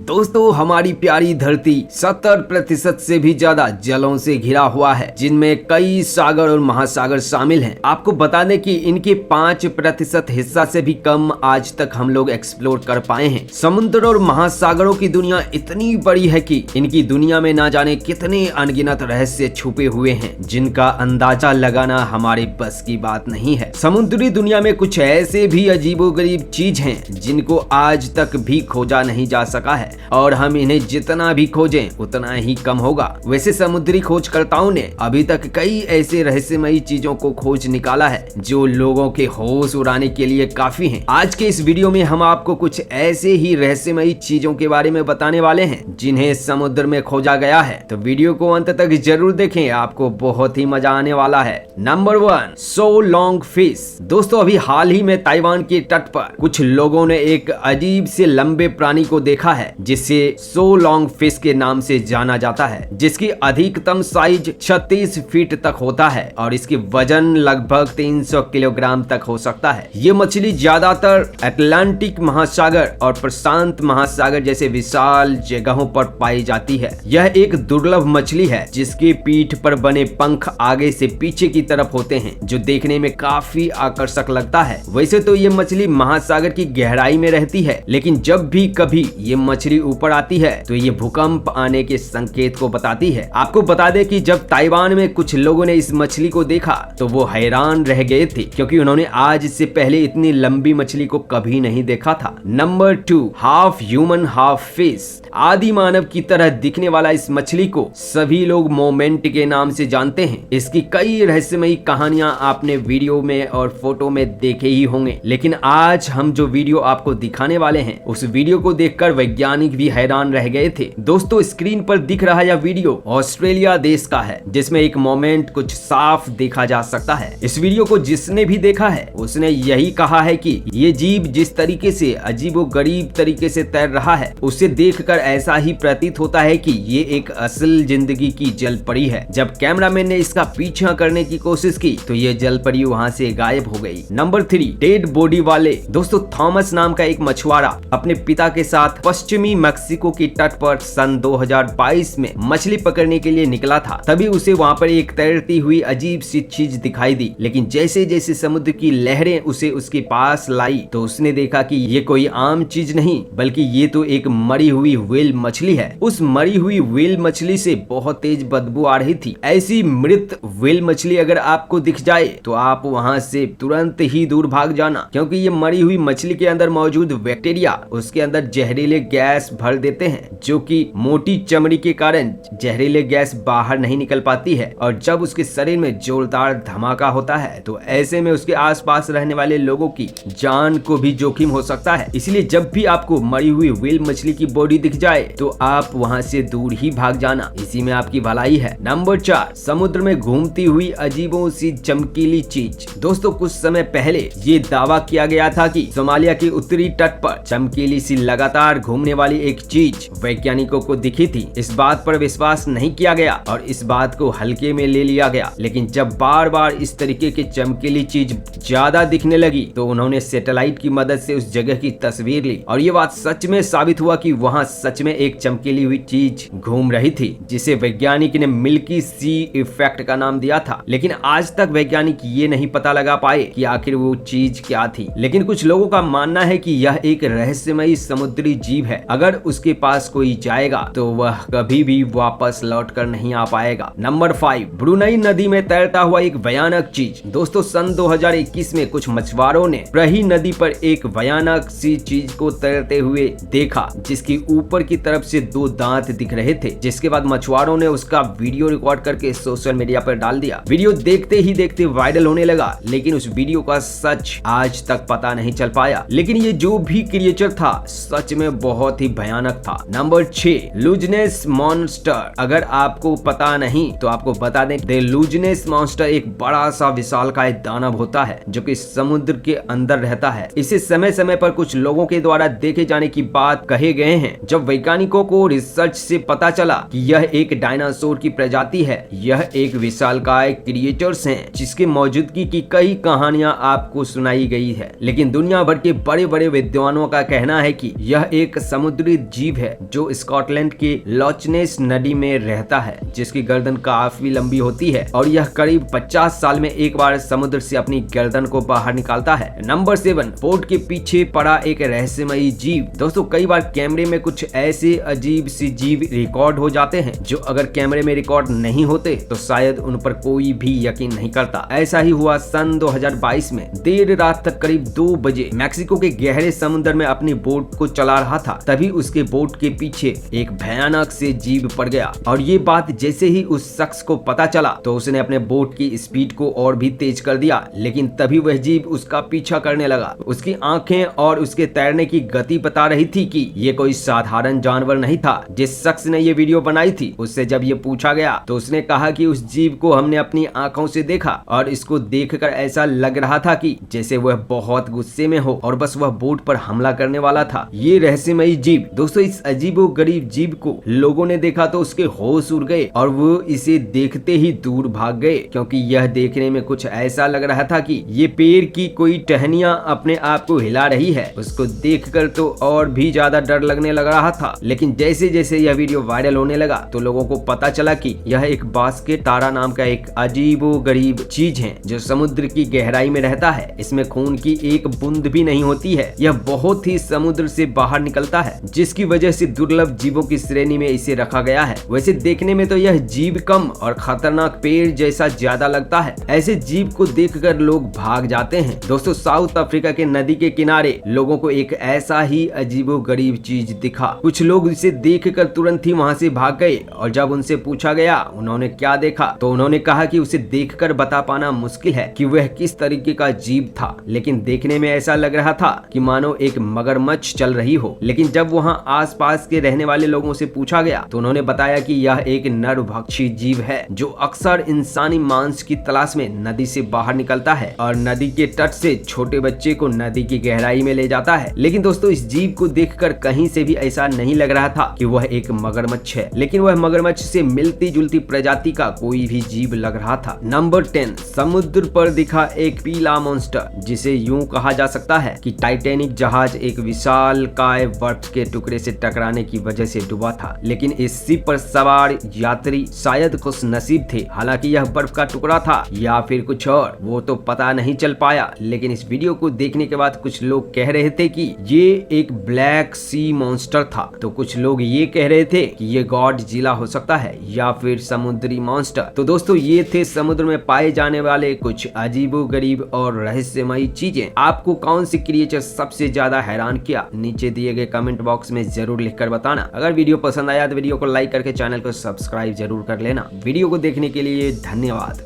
दोस्तों हमारी प्यारी धरती 70% से भी ज्यादा जलों से घिरा हुआ है, जिनमें कई सागर और महासागर शामिल हैं। आपको बता दें कि इनके 5% हिस्सा से भी कम आज तक हम लोग एक्सप्लोर कर पाए हैं। समुद्र और महासागरों की दुनिया इतनी बड़ी है कि इनकी दुनिया में ना जाने कितने अनगिनत रहस्य छुपे हुए हैं, जिनका अंदाजा लगाना हमारे बस की बात नहीं है। समुद्री दुनिया में कुछ ऐसे भी अजीबोगरीब चीज हैं जिनको आज तक भी खोजा नहीं जा सका है, और हम इन्हें जितना भी खोजें उतना ही कम होगा। वैसे समुद्री खोजकर्ताओं ने अभी तक कई ऐसे रहस्यमयी चीजों को खोज निकाला है जो लोगों के होश उड़ाने के लिए काफी हैं। आज के इस वीडियो में हम आपको कुछ ऐसे ही रहस्यमयी चीजों के बारे में बताने वाले हैं जिन्हें समुद्र में खोजा गया है, तो वीडियो को अंत तक जरूर देखें, आपको बहुत ही मजा आने वाला है। Number 1, so long fish. दोस्तों अभी हाल ही में ताइवान के तट पर कुछ लोगों ने एक अजीब से लंबे प्राणी को देखा है जिसे सो लॉन्ग फिश के नाम से जाना जाता है, जिसकी अधिकतम साइज 36 फीट तक होता है और इसकी वजन लगभग 300 किलोग्राम तक हो सकता है। ये मछली ज्यादातर अटलांटिक महासागर और प्रशांत महासागर जैसे विशाल जगहों पर पाई जाती है। यह एक दुर्लभ मछली है जिसकी पीठ पर बने पंख आगे से पीछे की तरफ होते हैं, जो देखने में काफी आकर्षक लगता है। वैसे तो ये मछली महासागर की गहराई में रहती है, लेकिन जब भी कभी ये मछली ऊपर आती है तो ये भूकंप आने के संकेत को बताती है। आपको बता दें कि जब ताइवान में कुछ लोगों ने इस मछली को देखा तो वो हैरान रह गए थे, क्योंकि उन्होंने आज से पहले इतनी लंबी मछली को कभी नहीं देखा था। Number 2, half human half fish. आदि मानव की तरह दिखने वाला इस मछली को सभी लोग मोमेंट के नाम से जानते हैं। इसकी कई रहस्यमयी कहानियां आपने वीडियो में और फोटो में देखे ही होंगे, लेकिन आज हम जो वीडियो आपको दिखाने वाले हैं उस वीडियो को देखकर वैज्ञानिक भी हैरान रह गए थे। दोस्तों स्क्रीन पर दिख रहा यह वीडियो ऑस्ट्रेलिया देश का है, जिसमें एक मोमेंट कुछ साफ देखा जा सकता है। इस वीडियो को जिसने भी देखा है उसने यही कहा है कि ये जीव जिस तरीके से अजीबोगरीब तरीके से तैर रहा है, उसे देखकर ऐसा ही प्रतीत होता है कि ये एक असल जिंदगी की जल परी है। जब कैमरामैन ने इसका पीछा करने की कोशिश की तो ये जल परी वहाँ से गायब हो गई। नंबर 3, डेड बॉडी वाले। दोस्तों थॉमस नाम का एक मछुआरा अपने पिता के साथ पश्चिमी मैक्सिको के तट पर सन 2022 में मछली पकड़ने के लिए निकला था। तभी उसे वहाँ पर एक तैरती हुई अजीब सी चीज दिखाई दी, लेकिन जैसे जैसे समुद्र की लहरें उसे उसके पास लाई तो उसने देखा कि ये कोई आम चीज नहीं बल्कि ये तो एक मरी हुई व्हेल मछली है। उस मरी हुई व्हेल मछली से बहुत तेज बदबू आ रही थी। ऐसी मृत व्हेल मछली अगर आपको दिख जाए तो आप वहाँ से तुरंत ही दूर भाग जाना, क्योंकि ये मरी हुई मछली के अंदर मौजूद बैक्टीरिया उसके अंदर जहरीले गैस भर देते हैं, जो कि मोटी चमड़ी के कारण जहरीले गैस बाहर नहीं निकल पाती है, और जब उसके शरीर में जोरदार धमाका होता है तो ऐसे में उसके आसपास रहने वाले लोगों की जान को भी जोखिम हो सकता है। इसलिए जब भी आपको मरी हुई व्हेल मछली की बॉडी दिख जाए तो आप वहां से दूर ही भाग जाना, इसी में आपकी भलाई है। नंबर 4, समुद्र में घूमती हुई अजीबों सी चमकीली चीज। दोस्तों कुछ समय पहले ये दावा किया गया था कि सोमालिया के उत्तरी तट पर चमकीली सी लगातार घूमने वाली एक चीज वैज्ञानिकों को दिखी थी। इस बात पर विश्वास नहीं किया गया और इस बात को हल्के में ले लिया गया, लेकिन जब बार बार इस तरीके की चमकीली चीज ज्यादा दिखने लगी तो उन्होंने सैटेलाइट की मदद से उस जगह की तस्वीर ली, और ये बात सच में साबित हुआ कि वहाँ सच में एक चमकीली हुई चीज घूम रही थी, जिसे वैज्ञानिक ने मिल्की सी इफेक्ट का नाम दिया था। लेकिन आज तक वैज्ञानिक ये नहीं पता लगा पाए कि आखिर वो चीज क्या थी। लेकिन कुछ लोगों का मानना है कि यह एक रहस्यमयी समुद्री जीव है, अगर उसके पास कोई जाएगा तो वह कभी भी वापस लौट कर नहीं आ पाएगा। नंबर 5, ब्रुनई नदी में तैरता हुआ एक भयानक चीज। दोस्तों सन 2021 में कुछ मछुआरों ने प्रही नदी पर एक भयानक सी चीज को तैरते हुए देखा, जिसकी ऊपर की तरफ से 2 दांत दिख रहे थे। जिसके बाद मछुआरों ने उसका वीडियो रिकॉर्ड करके सोशल मीडिया पर डाल दिया। वीडियो देखते ही देखते वायरल होने लगा, लेकिन उस वीडियो का सच आज तक पता नहीं चल पाया। लेकिन ये जो भी क्रिएचर था सच में बहुत ही भयानक था। Number 6, looseness monster. अगर आपको पता नहीं तो आपको बता दें, द लूजनेस मॉन्स्टर एक बड़ा सा विशालकाय दानव होता है जो कि समुद्र के अंदर रहता है। इसे समय समय पर कुछ लोगों के द्वारा देखे जाने की बात कहे गए हैं। जब वैज्ञानिकों को रिसर्च से पता चला कि यह एक डायनासोर की प्रजाति है, यह एक विशालकाय क्रिएचर्स हैं जिसके मौजूदगी की कई कहानियां आपको सुनाई गई है, लेकिन दुनिया भर के बड़े बड़े विद्वानों का कहना है कि यह एक समुद्र समुद्री जीव है जो स्कॉटलैंड के लॉचनेस नदी में रहता है, जिसकी गर्दन काफी लंबी होती है और यह करीब 50 साल में एक बार समुद्र से अपनी गर्दन को बाहर निकालता है। नंबर 7, बोट के पीछे पड़ा एक रहस्यमयी जीव। दोस्तों कई बार कैमरे में कुछ ऐसे अजीब सी जीव रिकॉर्ड हो जाते हैं जो अगर कैमरे में रिकॉर्ड नहीं होते तो शायद उन पर कोई भी यकीन नहीं करता। ऐसा ही हुआ सन 2022 में देर रात तक करीब 2 बजे मैक्सिको के गहरे समुद्र में अपनी बोट को चला रहा था, तभी उसके बोट के पीछे एक भयानक से जीव पड़ गया और ये बात जैसे ही उस शख्स को पता चला तो उसने अपने बोट की स्पीड को और भी तेज कर दिया, लेकिन तभी वह जीव उसका पीछा करने लगा। उसकी आंखें और उसके तैरने की गति बता रही थी कि ये कोई साधारण जानवर नहीं था। जिस शख्स ने ये वीडियो बनाई थी उससे जब ये पूछा गया तो उसने कहा कि उस जीव को हमने अपनी आंखों से देखा और इसको देखकर ऐसा लग रहा था कि जैसे वह बहुत गुस्से में हो और बस वह बोट पर हमला करने वाला था। ये रहस्यमयी जीव, दोस्तों इस अजीबो गरीब जीव को लोगों ने देखा तो उसके होश उड़ गए और वो इसे देखते ही दूर भाग गए, क्योंकि यह देखने में कुछ ऐसा लग रहा था कि ये पेड़ की कोई टहनियां अपने आप को हिला रही है। उसको देखकर तो और भी ज्यादा डर लगने लग रहा था, लेकिन जैसे जैसे यह वीडियो वायरल होने लगा तो लोगों को पता चला कि यह एक बास्केट तारा नाम का एक अजीबो गरीब चीज है जो समुद्र की गहराई में रहता है। इसमें खून की एक बूंद भी नहीं होती है। यह बहुत ही समुद्र से बाहर निकलता है, जिसकी वजह से दुर्लभ जीवों की श्रेणी में इसे रखा गया है। वैसे देखने में तो यह जीव कम और खतरनाक पेड़ जैसा ज्यादा लगता है। ऐसे जीव को देखकर लोग भाग जाते हैं। दोस्तों साउथ अफ्रीका के नदी के किनारे लोगों को एक ऐसा ही अजीबो गरीब चीज दिखा। कुछ लोग इसे देखकर तुरंत ही वहां से भाग गए और जब उनसे पूछा गया उन्होंने क्या देखा तो उन्होंने कहा कि उसे देखकर बता पाना मुश्किल है कि वह किस तरीके का जीव था, लेकिन देखने में ऐसा लग रहा था कि मानो एक मगरमच्छ चल रही हो। लेकिन जब वहां आसपास के रहने वाले लोगों से पूछा गया तो उन्होंने बताया कि यह एक नरभक्षी जीव है जो अक्सर इंसानी मांस की तलाश में नदी से बाहर निकलता है और नदी के तट से छोटे बच्चे को नदी की गहराई में ले जाता है। लेकिन दोस्तों इस जीव को देखकर कहीं से भी ऐसा नहीं लग रहा था कि वह एक मगरमच्छ है, लेकिन वह मगरमच्छ से मिलती जुलती प्रजाति का कोई भी जीव लग रहा था। नंबर 10, समुद्र पर दिखा एक पीला मॉन्स्टर, जिसे यूं कहा जा सकता है कि टाइटैनिक जहाज एक विशाल काय बर्फ के टुकड़े से टकराने की वजह से डूबा था, लेकिन इस शिप पर सवार यात्री शायद खुश नसीब थे। हालांकि यह बर्फ का टुकड़ा था या फिर कुछ और वो तो पता नहीं चल पाया, लेकिन इस वीडियो को देखने के बाद कुछ लोग कह रहे थे कि ये एक ब्लैक सी मॉन्स्टर था, तो कुछ लोग ये कह रहे थे कि ये गॉडजिला हो सकता है या फिर समुद्री मॉन्स्टर। तो दोस्तों ये थे समुद्र में पाए जाने वाले कुछ अजीबो गरीब और रहस्यमयी चीजें। आपको कौन सी क्रिएचर सबसे ज्यादा हैरान किया, नीचे दिए गए कमेंट बॉक्स में जरूर लिखकर बताना। अगर वीडियो पसंद आया तो वीडियो को लाइक करके चैनल को सब्सक्राइब जरूर कर लेना। वीडियो को देखने के लिए धन्यवाद।